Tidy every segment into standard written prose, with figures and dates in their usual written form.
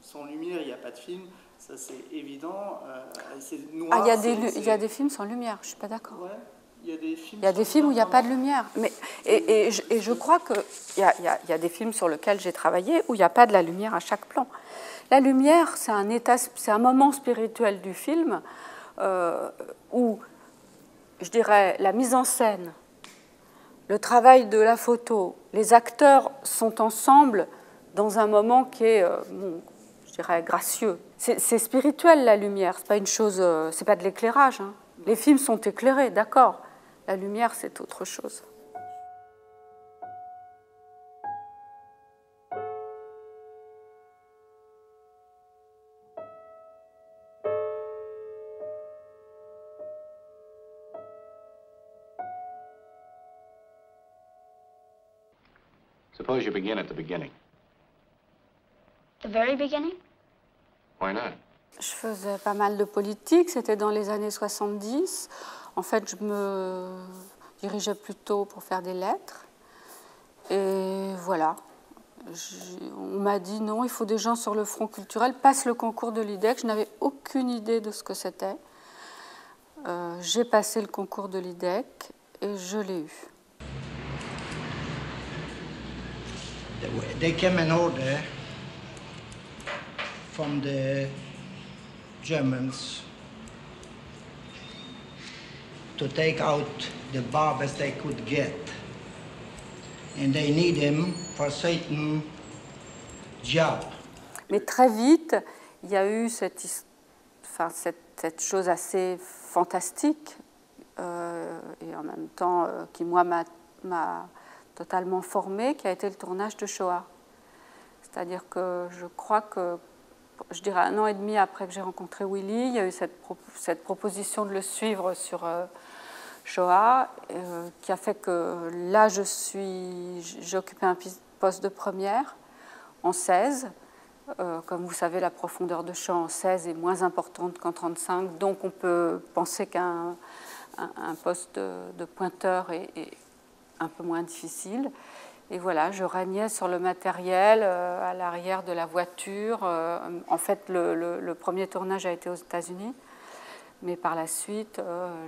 Sans lumière, il n'y a pas de film, ça c'est évident. Noir, il y a des films sans lumière, je ne suis pas d'accord. Ouais, il y a des films, où il n'y a pas de lumière. Mais, et je crois qu'il y a des films sur lesquels j'ai travaillé où il n'y a pas de la lumière à chaque plan. La lumière, c'est un moment spirituel du film où, je dirais, la mise en scène, le travail de la photo, les acteurs sont ensemble dans un moment qui est, je dirais, gracieux. C'est spirituel, la lumière, c'est pas une chose, c'est pas de l'éclairage. Hein. Les films sont éclairés, d'accord. La lumière, c'est autre chose. Suppose you begin at the beginning. The very beginning? Why not? Je faisais pas mal de politique, c'était dans les années 70. En fait, je me dirigeais plutôt pour faire des lettres. Et voilà. On m'a dit non, il faut des gens sur le front culturel, passe le concours de l'IDEC. Je n'avais aucune idée de ce que c'était. J'ai passé le concours de l'IDEC et je l'ai eu. There came an order from the Germans to take out the barbers they could get, and they need them for certain job. Mais très vite, il y a eu cette chose assez fantastique et en même temps qui, moi, m'a totalement formée, qui a été le tournage de Shoah. C'est-à-dire que je crois que, je dirais 1 an et demi après que j'ai rencontré Willy, il y a eu cette proposition de le suivre sur Shoah, qui a fait que là, j'ai occupé un poste de première en 16. Comme vous savez, la profondeur de champ en 16 est moins importante qu'en 35, donc on peut penser qu'un poste de pointeur est un peu moins difficile. Et voilà, je régnais sur le matériel à l'arrière de la voiture. En fait, le premier tournage a été aux États-Unis, mais par la suite,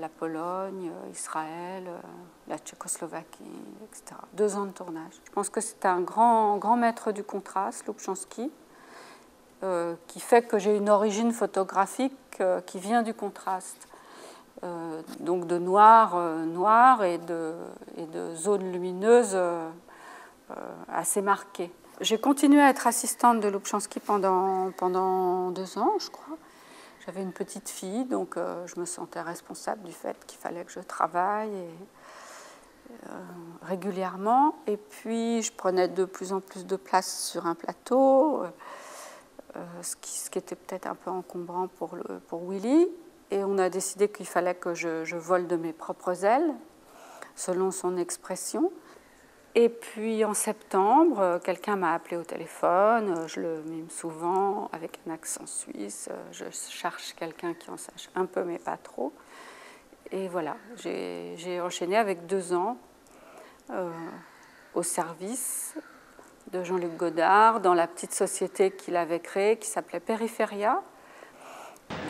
la Pologne, Israël, la Tchécoslovaquie, etc. 2 ans de tournage. Je pense que c'est un grand maître du contraste, Lubchansky, qui fait que j'ai une origine photographique qui vient du contraste. Donc de noir et de zones lumineuses assez marquées. J'ai continué à être assistante de Lubchansky pendant 2 ans, je crois. J'avais une petite fille, donc je me sentais responsable du fait qu'il fallait que je travaille régulièrement. Et puis je prenais de plus en plus de place sur un plateau, ce qui était peut-être un peu encombrant pour Willy. Et on a décidé qu'il fallait que je vole de mes propres ailes, selon son expression. Et puis en septembre, quelqu'un m'a appelé au téléphone, je le mime souvent avec un accent suisse, je cherche quelqu'un qui en sache un peu mais pas trop. Et voilà, j'ai enchaîné avec 2 ans au service de Jean-Luc Godard, dans la petite société qu'il avait créée qui s'appelait Périphéria.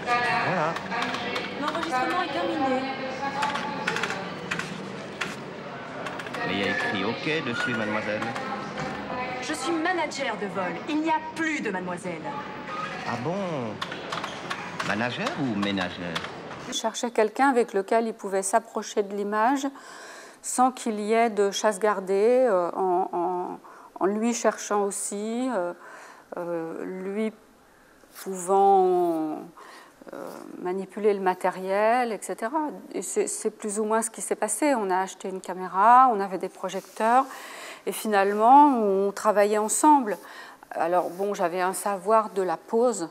Voilà. L'enregistrement est terminé. Mais il y a écrit OK dessus, mademoiselle. Je suis manager de vol. Il n'y a plus de mademoiselle. Ah bon? Manager ou ménagère? Il cherchait quelqu'un avec lequel il pouvait s'approcher de l'image sans qu'il y ait de chasse gardée, en lui cherchant aussi, lui pouvant manipuler le matériel, etc. Et c'est plus ou moins ce qui s'est passé. On a acheté une caméra, on avait des projecteurs, et finalement, on travaillait ensemble. Alors bon, j'avais un savoir de la pose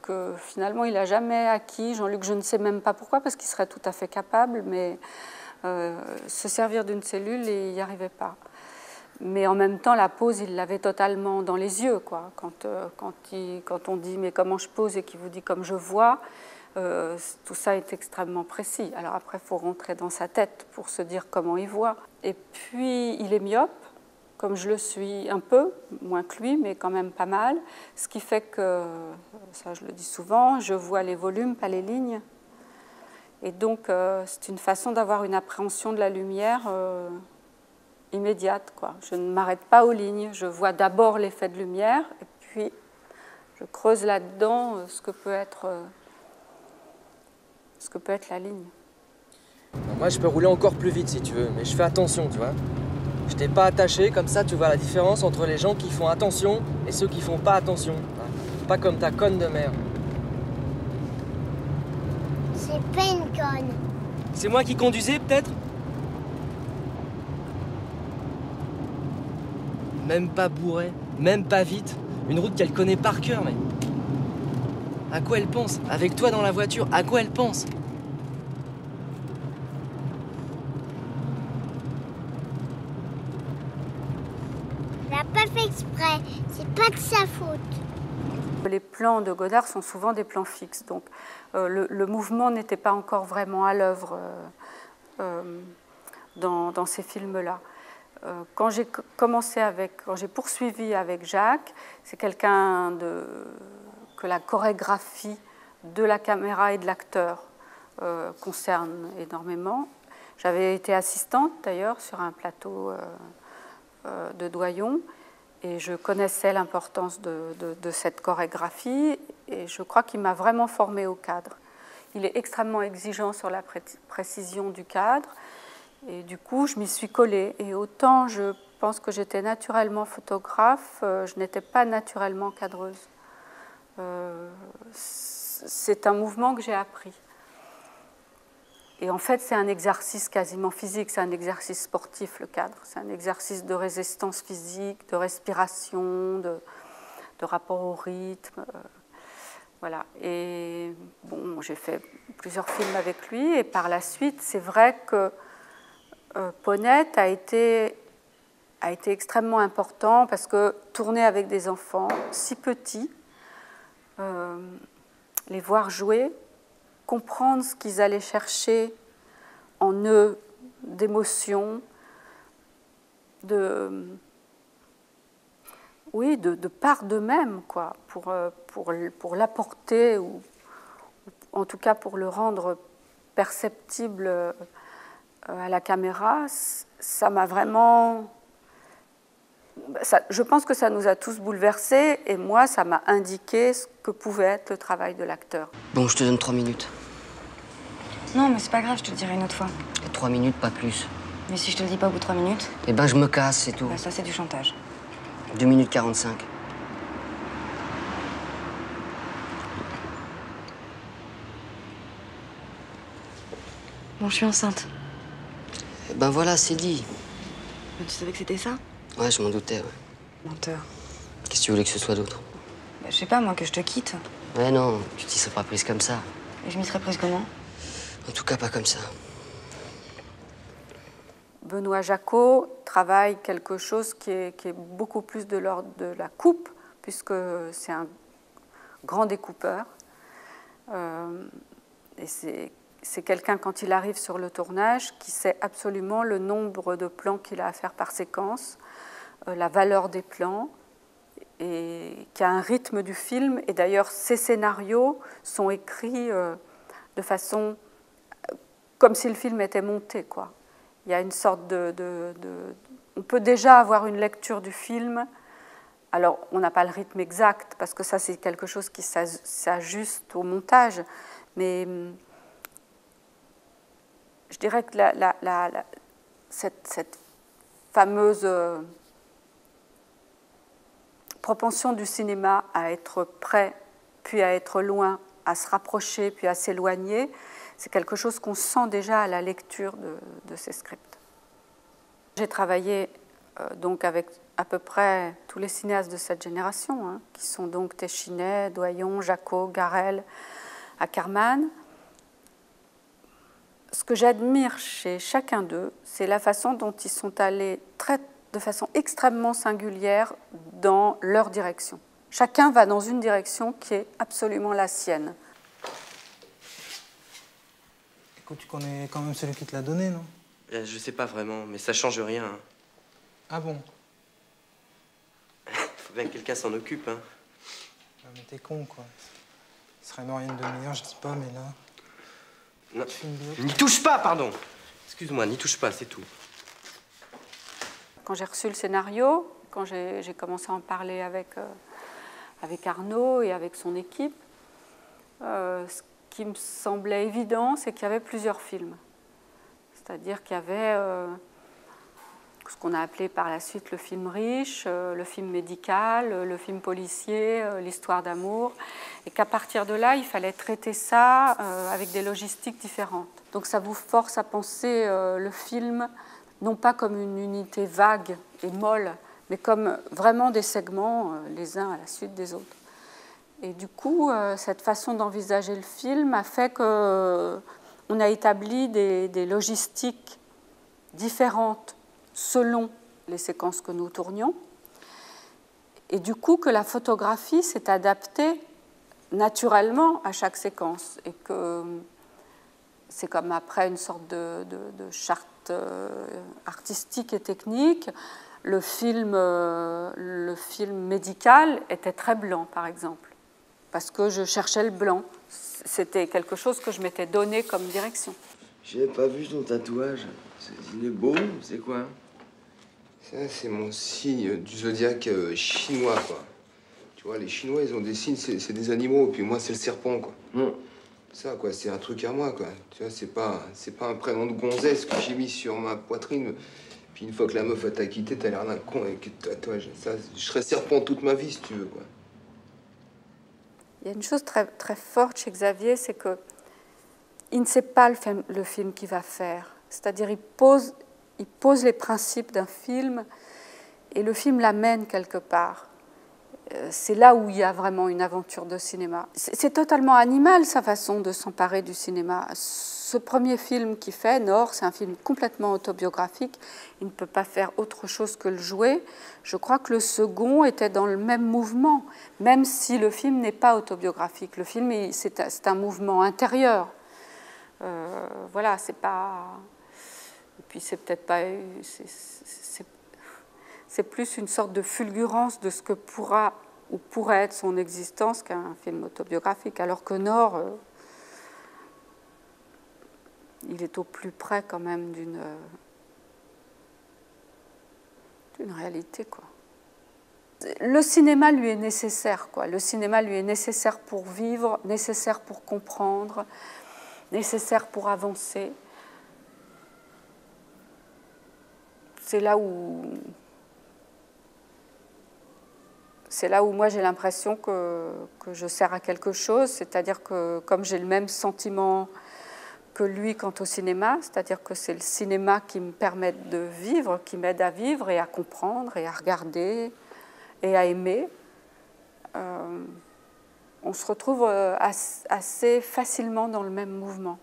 que finalement, il n'a jamais acquis. Jean-Luc, je ne sais même pas pourquoi, parce qu'il serait tout à fait capable, mais se servir d'une cellule, il n'y arrivait pas. Mais en même temps, la pose, il l'avait totalement dans les yeux, quoi. Quand on dit « mais comment je pose » et qu'il vous dit « comme je vois », tout ça est extrêmement précis. Alors après, il faut rentrer dans sa tête pour se dire comment il voit. Et puis, il est myope, comme je le suis un peu, moins que lui, mais quand même pas mal. Ce qui fait que, ça je le dis souvent, je vois les volumes, pas les lignes. Et donc, c'est une façon d'avoir une appréhension de la lumière immédiate, quoi. Je ne m'arrête pas aux lignes. Je vois d'abord l'effet de lumière, et puis je creuse là-dedans ce que peut être la ligne. Moi, je peux rouler encore plus vite si tu veux, mais je fais attention, tu vois. Je t'ai pas attaché, comme ça tu vois la différence entre les gens qui font attention et ceux qui font pas attention. Pas comme ta conne de mère. C'est pas une conne. C'est moi qui conduisais, peut-être? Même pas bourré, même pas vite. Une route qu'elle connaît par cœur, mais... À quoi elle pense? Avec toi dans la voiture, à quoi elle pense? Elle n'a pas fait exprès. C'est pas de sa faute. Les plans de Godard sont souvent des plans fixes, donc le mouvement n'était pas encore vraiment à l'œuvre dans ces films-là. Quand j'ai poursuivi avec Jacques, c'est quelqu'un que la chorégraphie de la caméra et de l'acteur concerne énormément. J'avais été assistante d'ailleurs sur un plateau de Doyon, et je connaissais l'importance de cette chorégraphie, et je crois qu'il m'a vraiment formée au cadre. Il est extrêmement exigeant sur la précision du cadre, et du coup je m'y suis collée. Et autant je pense que j'étais naturellement photographe, je n'étais pas naturellement cadreuse. C'est un mouvement que j'ai appris. Et en fait, c'est un exercice quasiment physique, c'est un exercice sportif, le cadre. C'est un exercice de résistance physique, de respiration, de rapport au rythme. Voilà. Et bon, j'ai fait plusieurs films avec lui. Et par la suite, c'est vrai que Ponette a été extrêmement important parce que tourner avec des enfants si petits, les voir jouer, comprendre ce qu'ils allaient chercher en eux d'émotions, de part d'eux-mêmes, quoi, pour l'apporter, ou en tout cas pour le rendre perceptible à la caméra, ça m'a vraiment... je pense que ça nous a tous bouleversés, et moi, ça m'a indiqué ce que pouvait être le travail de l'acteur. Bon, je te donne 3 minutes. Non, mais c'est pas grave, je te le dirai une autre fois. 3 minutes, pas plus. Mais si je te le dis pas au bout de 3 minutes? Eh ben, je me casse, c'est tout. Bah, ça, c'est du chantage. 2 minutes 45. Bon, je suis enceinte. Eh ben voilà, c'est dit. Mais tu savais que c'était ça? Ouais, je m'en doutais, ouais. Menteur. Qu'est-ce que tu voulais que ce soit d'autre? Bah, je sais pas, moi, que je te quitte. Ouais, non, tu t'y serais pas prise comme ça. Et je m'y serais prise comment? En tout cas, pas comme ça. Benoît Jacquot travaille quelque chose qui est beaucoup plus de l'ordre de la coupe, puisque c'est un grand découpeur. Et c'est quelqu'un, quand il arrive sur le tournage, qui sait absolument le nombre de plans qu'il a à faire par séquence, la valeur des plans, et qui a un rythme du film. Et d'ailleurs, ces scénarios sont écrits de façon comme si le film était monté, quoi. Il y a une sorte on peut déjà avoir une lecture du film. Alors, on n'a pas le rythme exact, parce que ça, c'est quelque chose qui s'ajuste au montage. Mais je dirais que cette fameuse propension du cinéma à être près, puis à être loin, à se rapprocher, puis à s'éloigner, c'est quelque chose qu'on sent déjà à la lecture de ces scripts. J'ai travaillé donc avec à peu près tous les cinéastes de cette génération, hein, qui sont donc Téchinet, Doyon, Jacquot, Garrel, Ackerman. Ce que j'admire chez chacun d'eux, c'est la façon dont ils sont allés de façon extrêmement singulière dans leur direction. Chacun va dans une direction qui est absolument la sienne. Écoute, tu connais quand même celui qui te l'a donné, non? Je sais pas vraiment, mais ça change rien. Ah bon? Faut bien que quelqu'un s'en occupe, hein. Ah, mais t'es con, quoi. Il serait mort il y a une demi-heure, je dis pas, mais là... Non. Tu fais une vidéo. N'y touche pas, pardon. Excuse-moi, n'y touche pas, c'est tout. Quand j'ai reçu le scénario, quand j'ai commencé à en parler avec Arnaud et avec son équipe, ce qui me semblait évident, c'est qu'il y avait plusieurs films. C'est-à-dire qu'il y avait ce qu'on a appelé par la suite le film riche, le film médical, le film policier, l'histoire d'amour, et qu'à partir de là, il fallait traiter ça avec des logistiques différentes. Donc ça vous force à penser le film non pas comme une unité vague et molle, mais comme vraiment des segments, les uns à la suite des autres. Et du coup, cette façon d'envisager le film a fait qu'on a établi des logistiques différentes selon les séquences que nous tournions. Et du coup, que la photographie s'est adaptée naturellement à chaque séquence. Et que c'est comme après une sorte de charte artistique et technique. Le film médical était très blanc, par exemple, parce que je cherchais le blanc. C'était quelque chose que je m'étais donné comme direction. J'ai pas vu ton tatouage. Il est beau, c'est quoi? Ça, c'est mon signe du zodiaque chinois, quoi. Tu vois, les Chinois, ils ont des signes, c'est des animaux, puis moi, c'est le serpent, quoi. Ça, quoi, c'est un truc à moi, quoi. Tu vois, c'est pas un prénom de gonzesse que j'ai mis sur ma poitrine. Puis une fois que la meuf t'a quitté, t'as l'air d'un con avec le tatouage. Ça, je serais serpent toute ma vie, si tu veux, quoi. Il y a une chose très, très forte chez Xavier, c'est qu'il ne sait pas le film qu'il va faire. C'est-à-dire, il pose les principes d'un film et le film l'amène quelque part. C'est là où il y a vraiment une aventure de cinéma. C'est totalement animal, sa façon de s'emparer du cinéma. Ce premier film qu'il fait, Nord, c'est un film complètement autobiographique. Il ne peut pas faire autre chose que le jouer. Je crois que le second était dans le même mouvement, même si le film n'est pas autobiographique. Le film, c'est un mouvement intérieur. Voilà, c'est pas... Et puis c'est peut-être pas... C'est plus une sorte de fulgurance de ce que pourra ou pourrait être son existence qu'un film autobiographique. Alors que Nord, il est au plus près quand même d'une réalité, quoi. Le cinéma lui est nécessaire, quoi. Le cinéma lui est nécessaire pour vivre, nécessaire pour comprendre, nécessaire pour avancer. C'est là où moi j'ai l'impression que je sers à quelque chose, c'est-à-dire que comme j'ai le même sentiment que lui quant au cinéma, c'est-à-dire que c'est le cinéma qui me permet de vivre, qui m'aide à vivre et à comprendre et à regarder et à aimer, on se retrouve assez facilement dans le même mouvement.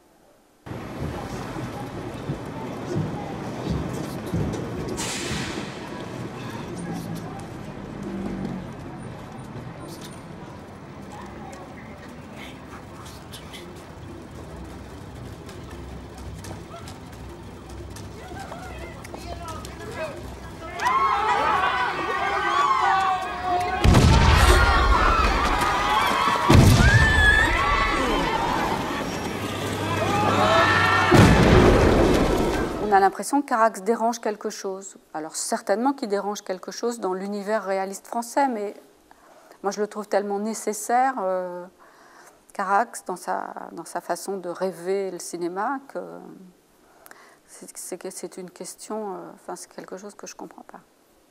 On a l'impression que Carax dérange quelque chose. Alors certainement qu'il dérange quelque chose dans l'univers réaliste français, mais moi je le trouve tellement nécessaire, Carax, dans sa façon de rêver le cinéma, que c'est une question, c'est quelque chose que je ne comprends pas.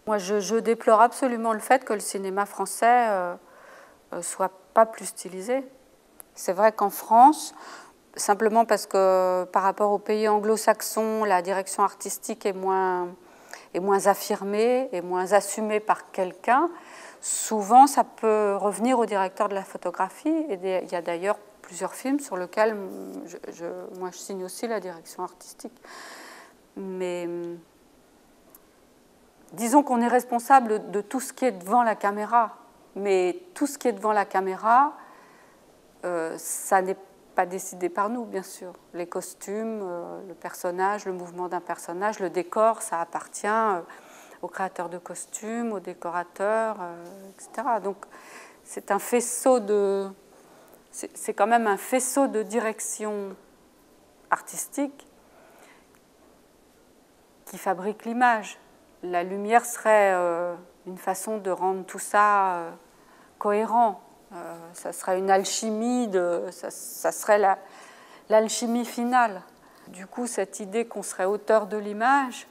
Moi je déplore absolument le fait que le cinéma français ne soit pas plus stylisé. C'est vrai qu'en France, simplement parce que par rapport aux pays anglo-saxons, la direction artistique est moins affirmée, est moins assumée par quelqu'un. Souvent, ça peut revenir au directeur de la photographie. Et il y a d'ailleurs plusieurs films sur lesquels moi je signe aussi la direction artistique. Mais disons qu'on est responsable de tout ce qui est devant la caméra. Mais tout ce qui est devant la caméra, ça n'est pas décidé par nous, bien sûr. Les costumes, le personnage, le mouvement d'un personnage, le décor, ça appartient aux créateurs de costumes, aux décorateurs, etc. Donc c'est un faisceau de... C'est quand même un faisceau de direction artistique qui fabrique l'image. La lumière serait une façon de rendre tout ça cohérent. Ça serait une alchimie, ça serait l'alchimie finale. Du coup, cette idée qu'on serait auteur de l'image,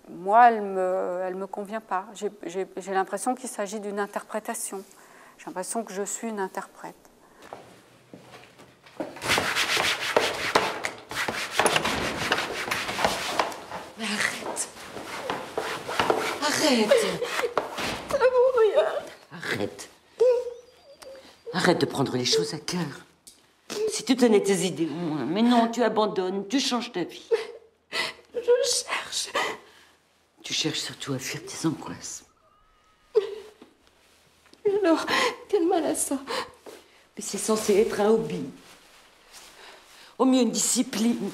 moi, elle me convient pas. J'ai l'impression qu'il s'agit d'une interprétation. J'ai l'impression que je suis une interprète. Mais arrête. Arrête. Ça vaut rien. Arrête. Arrête de prendre les choses à cœur. Si tu tenais tes idées au moins. Mais non, tu abandonnes, tu changes ta vie. Je cherche. Tu cherches surtout à fuir tes angoisses. Alors, quel mal à ça? Mais c'est censé être un hobby. Au mieux une discipline.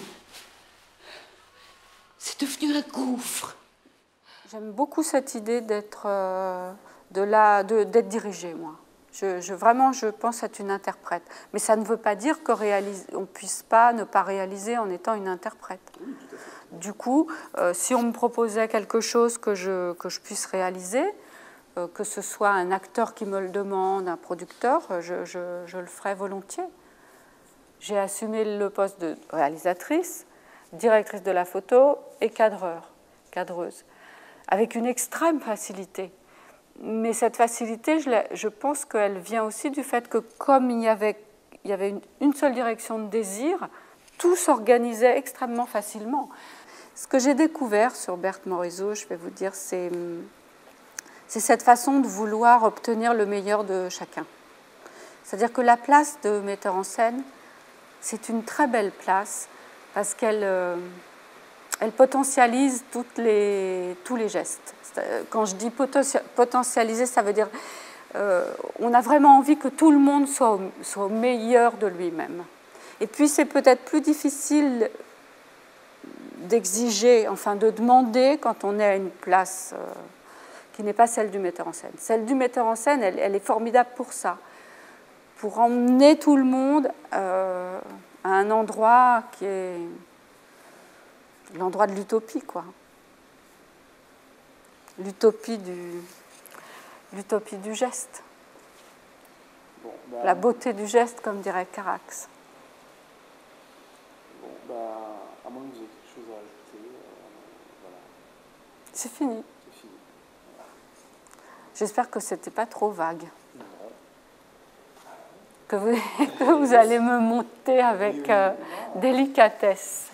C'est devenu un gouffre. J'aime beaucoup cette idée d'être dirigée, moi. Vraiment, je pense être une interprète. Mais ça ne veut pas dire qu'on ne puisse pas ne pas réaliser en étant une interprète. Du coup, si on me proposait quelque chose que je puisse réaliser, que ce soit un acteur qui me le demande, un producteur, je le ferais volontiers. J'ai assumé le poste de réalisatrice, directrice de la photo et cadreuse, avec une extrême facilité. Mais cette facilité, je pense qu'elle vient aussi du fait que comme il y avait une seule direction de désir, tout s'organisait extrêmement facilement. Ce que j'ai découvert sur Berthe Morisot, je vais vous dire, c'est cette façon de vouloir obtenir le meilleur de chacun. C'est-à-dire que la place de metteur en scène, c'est une très belle place parce qu'elle potentialise tous les gestes. Quand je dis potentialiser, ça veut dire on a vraiment envie que tout le monde soit au meilleur de lui-même. Et puis c'est peut-être plus difficile d'exiger, enfin de demander quand on est à une place qui n'est pas celle du metteur en scène. Celle du metteur en scène, elle est formidable pour ça, pour emmener tout le monde à un endroit qui est l'endroit de l'utopie, quoi. L'utopie du geste. Bon, la beauté du geste, comme dirait Carax. Bon, à moins que vous ayez quelque chose à ajouter, voilà. C'est fini. C'est fini. Voilà. J'espère que c'était pas trop vague. Non. Que vous allez me monter avec délicatesse.